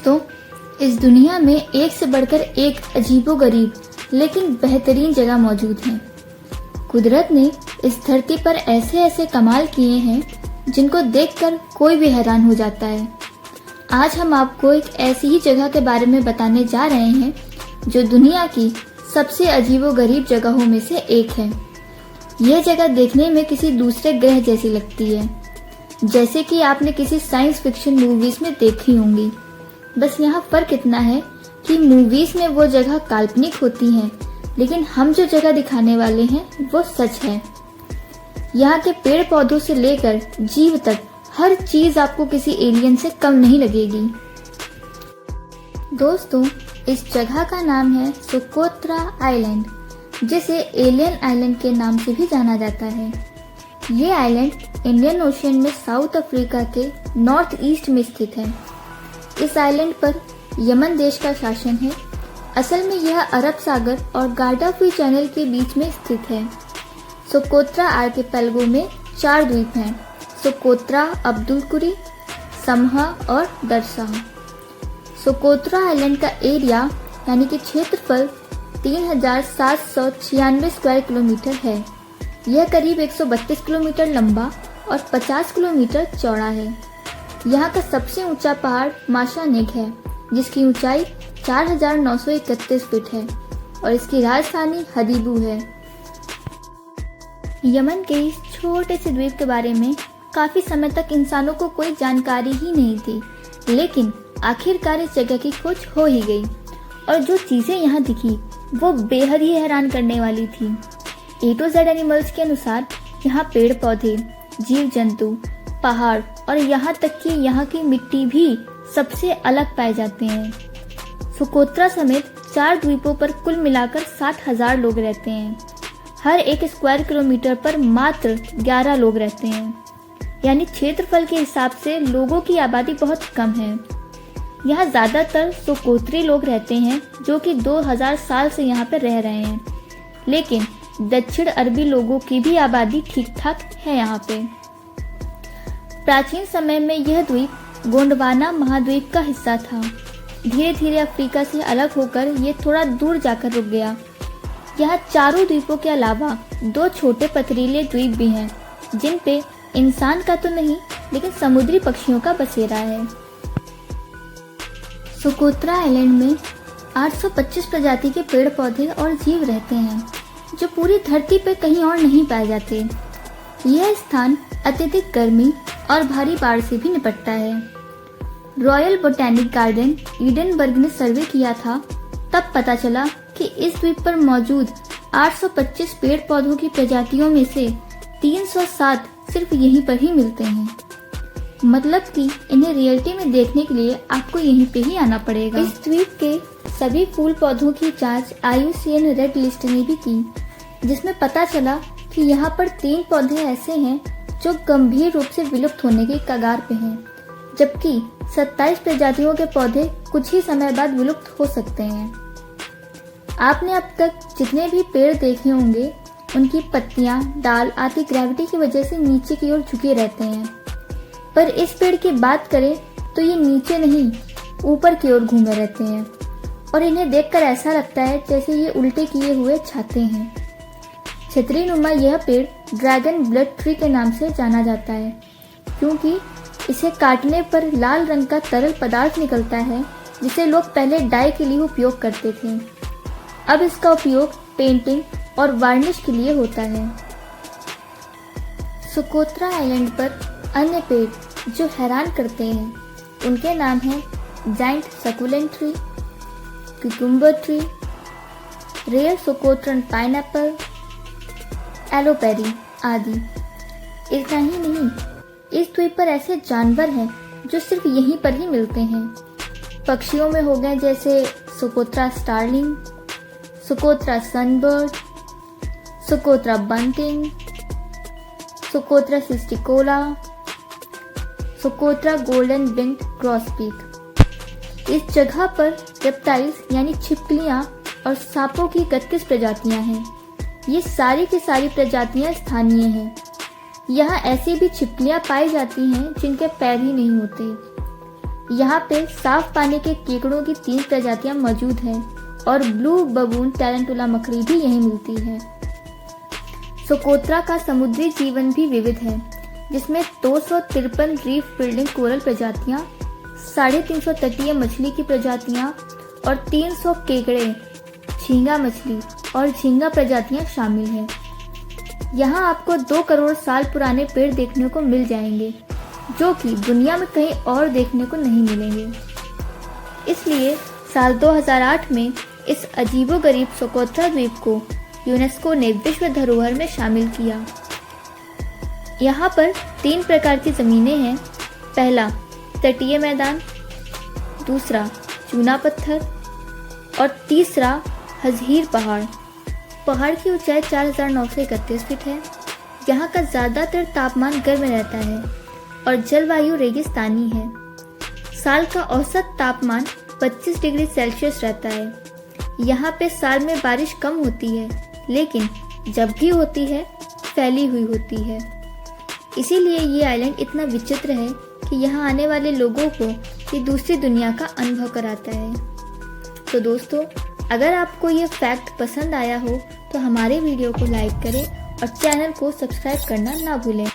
दोस्तों, इस दुनिया में एक से बढ़कर एक अजीबोगरीब लेकिन बेहतरीन जगह मौजूद है। कुदरत ने इस धरती पर ऐसे ऐसे कमाल किए हैं जिनको देखकर कोई भी हैरान हो जाता है। आज हम आपको एक ऐसी ही जगह के बारे में बताने जा रहे हैं जो दुनिया की सबसे अजीबोगरीब जगहों में से एक है। यह जगह देखने में किसी दूसरे ग्रह जैसी लगती है, जैसे कि आपने किसी साइंस फिक्शन मूवीज में देखी होंगी। बस यहाँ फर्क इतना है कि मूवीज में वो जगह काल्पनिक होती हैं, लेकिन हम जो जगह दिखाने वाले हैं वो सच है। यहाँ के पेड़ पौधों से लेकर जीव तक हर चीज आपको किसी एलियन से कम नहीं लगेगी। दोस्तों, इस जगह का नाम है सोकोत्रा आइलैंड, जिसे एलियन आइलैंड के नाम से भी जाना जाता है। ये आइलैंड इंडियन ओशियन में साउथ अफ्रीका के नॉर्थ ईस्ट में स्थित है। इस आइलैंड पर यमन देश का शासन है। असल में यह अरब सागर और गार्डाफी चैनल के बीच में स्थित है। सोकोत्रा आर्किपेलगो में 4 द्वीप हैं: सोकोत्रा, अब्दुलकुरी, समहा और दरसा। सोकोत्रा आइलैंड का एरिया यानी कि क्षेत्रफल 3796 स्क्वायर किलोमीटर है। यह करीब 132 किलोमीटर लंबा और 50 किलोमीटर चौड़ा है। यहाँ का सबसे ऊंचा पहाड़ माशानेक है, जिसकी ऊंचाई 4931 फीट है और इसकी राजधानी हदीबू है। यमन के इस छोटे से द्वीप के बारे में काफी समय तक इंसानों को कोई जानकारी ही नहीं थी, लेकिन आखिरकार इस जगह की खोज हो ही गई और जो चीजें यहाँ दिखी वो बेहद ही हैरान करने वाली थी। A to Z एनिमल्स के अनुसार यहाँ पेड़ पौधे, जीव जंतु, पहाड़ और यहाँ तक कि यहाँ की मिट्टी भी सबसे अलग पाए जाते हैं। सोकोत्रा समेत 4 द्वीपों पर कुल मिलाकर 60,000 लोग रहते हैं। हर 1 स्क्वायर किलोमीटर पर मात्र 11 लोग रहते हैं, यानी क्षेत्रफल के हिसाब से लोगों की आबादी बहुत कम है। यहाँ ज्यादातर सोकोत्री लोग रहते हैं जो कि 2000 साल से यहाँ पर रह रहे हैं, लेकिन दक्षिण अरबी लोगों की भी आबादी ठीक ठाक है यहाँ पे। प्राचीन समय में यह द्वीप गोंडवाना महाद्वीप का हिस्सा था। धीरे धीरे अफ्रीका से अलग होकर ये थोड़ा दूर जाकर रुक गया। यहाँ चारों द्वीपों के अलावा 2 छोटे पथरीले द्वीप भी हैं, जिन पे इंसान का तो नहीं लेकिन समुद्री पक्षियों का बसेरा है। सोकोत्रा आइलैंड में 825 प्रजाति के पेड़ पौधे और जीव रहते हैं, जो पूरी धरती पर कहीं और नहीं पाए जाते। यह स्थान अत्यधिक गर्मी और भारी बाढ़ से भी निपटता है। रॉयल बोटैनिक गार्डन ईडनबर्ग ने सर्वे किया था, तब पता चला कि इस द्वीप पर मौजूद 825 पेड़ पौधों की प्रजातियों में से 307 सिर्फ यहीं पर ही मिलते हैं। मतलब कि इन्हें रियलिटी में देखने के लिए आपको यहीं पे ही आना पड़ेगा। इस द्वीप के सभी फूल पौधों की जांच IUCN रेड लिस्ट ने भी की, जिसमें पता चला कि यहाँ पर 3 पौधे ऐसे हैं जो गंभीर रूप से विलुप्त होने के कगार पे हैं, जबकि 27 प्रजातियों के पौधे कुछ ही समय बाद विलुप्त हो सकते हैं। आपने अब तक जितने भी पेड़ देखे होंगे, उनकी पत्तियां, डाल आदि ग्रेविटी की वजह से नीचे की ओर झुके रहते हैं, पर इस पेड़ की बात करें तो ये नीचे नहीं ऊपर की ओर घूमे रहते हैं और इन्हें देखकर ऐसा लगता है जैसे ये उल्टे किए हुए छाते हैं। छतरी नुमा यह पेड़ ड्रैगन ब्लड ट्री के नाम से जाना जाता है, क्योंकि इसे काटने पर लाल रंग का तरल पदार्थ निकलता है, जिसे लोग पहले डाई के लिए उपयोग करते थे। अब इसका उपयोग पेंटिंग और वार्निश के लिए होता है। सोकोत्रा आइलैंड पर अन्य पेड़ जो हैरान करते हैं, उनके नाम हैं giant succulent tree, cucumber tree, rare Socotran pineapple, aloe perryi आदि। इतना ही नहीं, इस द्वीप पर ऐसे जानवर हैं जो सिर्फ यहीं पर ही मिलते हैं। पक्षियों में हो गए जैसे Socotra starling, Socotra sunbird, Socotra bunting, Socotra cisticola, Socotra golden winged grosbeak. इस जगह पर रेप्टाइल्स यानी छिपकलियां और सांपों की 31 प्रजातियां हैं। ये सारी की सारी प्रजातियां स्थानीय हैं। यहाँ ऐसी भी छिपकलियां पाई जाती हैं जिनके पैर ही नहीं होते। यहाँ पे साफ पानी के केकड़ों की 3 प्रजातियां मौजूद हैं और ब्लू बबून टैरेंटुला मकड़ी भी यहीं मिलती है। सोकोत्रा का समुद्री जीवन भी विविध है, जिसमें 253 रीफ बिल्डिंग कोरल प्रजातियां, 350 तटीय मछली की प्रजातियां और 300 केकड़े, झींगा मछली और झींगा प्रजातियां शामिल हैं। यहाँ आपको 2 करोड़ साल पुराने पेड़ देखने को मिल जाएंगे, जो कि दुनिया में कहीं और देखने को नहीं मिलेंगे। इसलिए साल 2008 में इस अजीबोगरीब सोकोत्रा द्वीप को यूनेस्को ने विश्व धरोहर में शामिल किया। यहाँ पर 3 प्रकार की ज़मीनें हैं। पहला तटीय मैदान, दूसरा चूना पत्थर और तीसरा हज़ीर पहाड़। पहाड़ की ऊंचाई 4931 फीट है। यहाँ का ज़्यादातर तापमान गर्म रहता है और जलवायु रेगिस्तानी है। साल का औसत तापमान 25 डिग्री सेल्सियस रहता है। यहाँ पे साल में बारिश कम होती है, लेकिन जब भी होती है फैली हुई होती है। इसीलिए ये आइलैंड इतना विचित्र है कि यहाँ आने वाले लोगों को ये दूसरी दुनिया का अनुभव कराता है। तो दोस्तों, अगर आपको ये फैक्ट पसंद आया हो तो हमारे वीडियो को लाइक करें और चैनल को सब्सक्राइब करना ना भूलें।